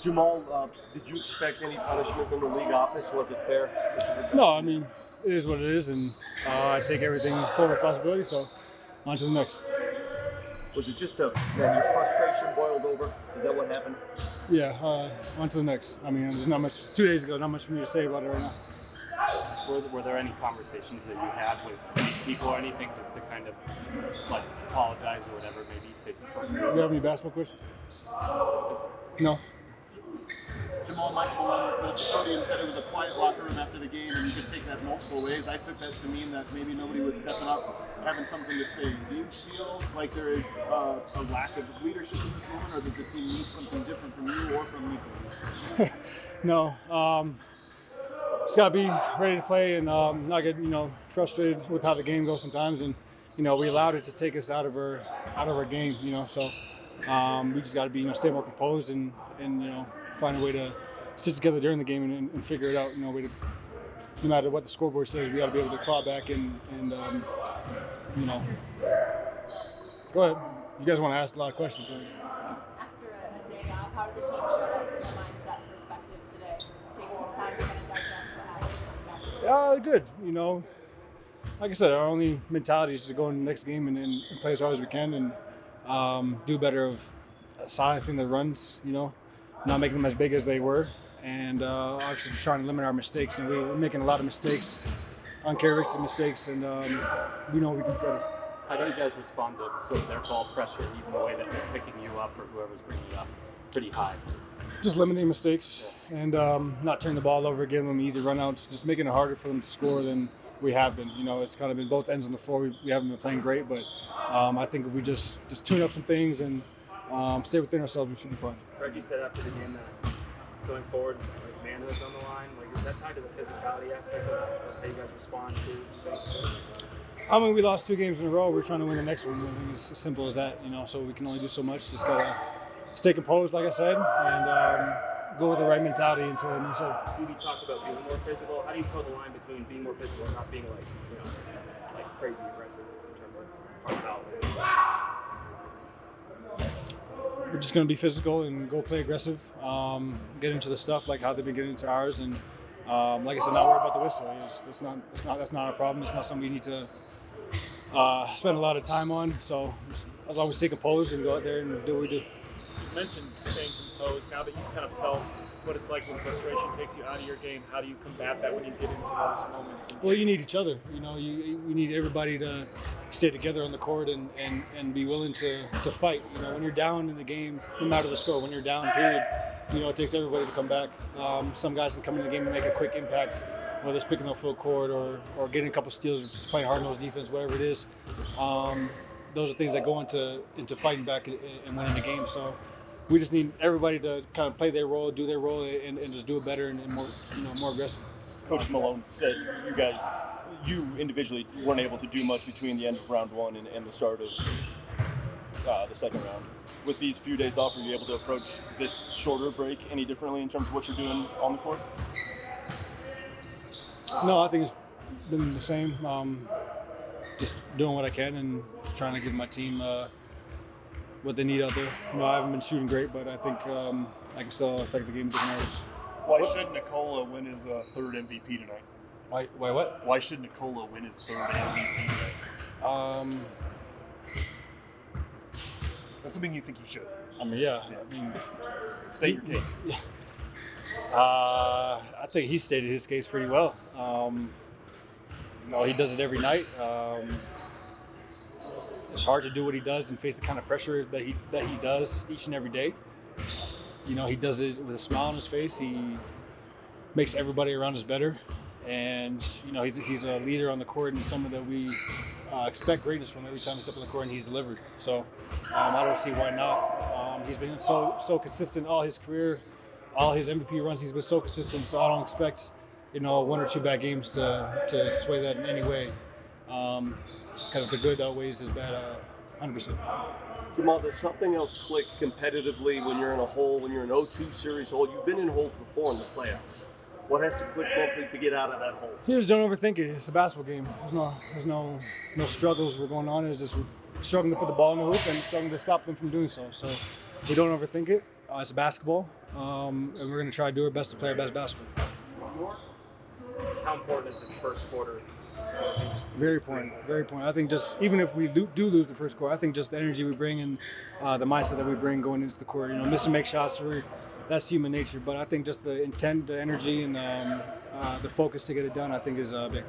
Jamal, did you expect any punishment from the league office? Was it fair? No, I mean, it is what it is, and I take everything full responsibility, so on to the next. Was it just your frustration boiled over? Is that what happened? Yeah, on to the next. I mean, there's not much, 2 days ago, not much for me to say about it right now. Were there any conversations that you had with people or anything just to kind of like apologize or whatever, maybe take responsibility? Do you have any basketball questions? No. Jamal, Mike Malone at the podium said it was a quiet locker room after the game, and you could take that multiple ways. I took that to mean that maybe nobody was stepping up, having something to say. Do you feel like there is a lack of leadership in this moment, or that the team needs something different from you or from Nico? No. Just got to be ready to play and not get frustrated with how the game goes sometimes. And we allowed it to take us out of our game. So we just got to be stay more composed and find a way to sit together during the game and figure it out. No matter what the scoreboard says, we got to be able to claw back and go ahead. You guys want to ask a lot of questions. After a day off, how did the team show up from a mindset perspective today? Taking some time to kind of digest what happened. Good. Like I said, our only mentality is to go in the next game and play as hard as we can and do better of silencing the runs, not making them as big as they were, and obviously trying to limit our mistakes. And we're making a lot of mistakes, uncharacteristic mistakes, and we know we can do better. How do you guys respond to sort of their ball pressure, even the way that they're picking you up or whoever's bringing you up pretty high? Just limiting mistakes and not turning the ball over, giving them easy runouts, just making it harder for them to score than we have been. It's kind of been both ends on the floor. We haven't been playing great, but I think if we just tune up some things and stay within ourselves, we should be fine. Reggie said after the game that going forward, like manhood's on the line. Like, is that tied to the physicality aspect of how you guys respond to things? We lost 2 games in a row. We're trying to win the next one. I think it's as simple as that. So we can only do so much. Just gotta stay composed, like I said, and go with the right mentality into Minnesota. CB talked about being more physical. How do you toe the line between being more physical and not being like crazy aggressive in terms of hard foul? We're just going to be physical and go play aggressive, get into the stuff like how they've been getting into ours, and like I said, not worry about the whistle. That's not our problem. It's not something we need to spend a lot of time on. So as long as we stay composed and go out there and do what we do. You mentioned staying composed. Now that you've kind of felt what it's like when frustration takes you out of your game, how do you combat that when you get into those moments? Well, you need each other. We need everybody to stay together on the court and be willing to fight. When you're down in the game, no matter the score, when you're down, period, it takes everybody to come back. Some guys can come in the game and make a quick impact, whether it's picking up full court or getting a couple steals or just playing hard-nosed defense, whatever it is. Those are things that go into fighting back and winning the game. So we just need everybody to kind of play their role, do their role, and just do it better and more aggressive. Coach Malone said you individually weren't able to do much between the end of round 1 and the start of the second round. With these few days off, are you able to approach this shorter break any differently in terms of what you're doing on the court? No, I think it's been the same. Just doing what I can and trying to give my team what they need out there. I haven't been shooting great, but I think I can still affect the game with different areas. Why should Nikola win his third MVP tonight? Why what? Why should Nikola win his third MVP tonight? That's something you think he should. Yeah. State your case. I think he stated his case pretty well. He does it every night. It's hard to do what he does and face the kind of pressure that he does each and every day. He does it with a smile on his face. He makes everybody around us better, and he's a leader on the court and someone that we expect greatness from every time he steps on the court, and he's delivered. So I don't see why not. He's been so consistent all his career, all his MVP runs. He's been so consistent. So I don't expect 1 or 2 bad games to sway that in any way. Because the good outweighs his bad 100%. Jamal, does something else click competitively when you're in a hole, when you're in an 0-2 series hole? You've been in holes before in the playoffs. What has to click mentally to get out of that hole? You just don't overthink it. It's a basketball game. There's no struggles we're going on. It's just we're struggling to put the ball in the hoop and struggling to stop them from doing so. So we don't overthink it. It's basketball, and we're going to try to do our best to play our best basketball. How important is this first quarter? Very important, very important. I think just even if we do lose the first quarter, I think just the energy we bring and the mindset that we bring going into the court. Miss and make shots, that's human nature. But I think just the intent, the energy, and the focus to get it done, I think is big.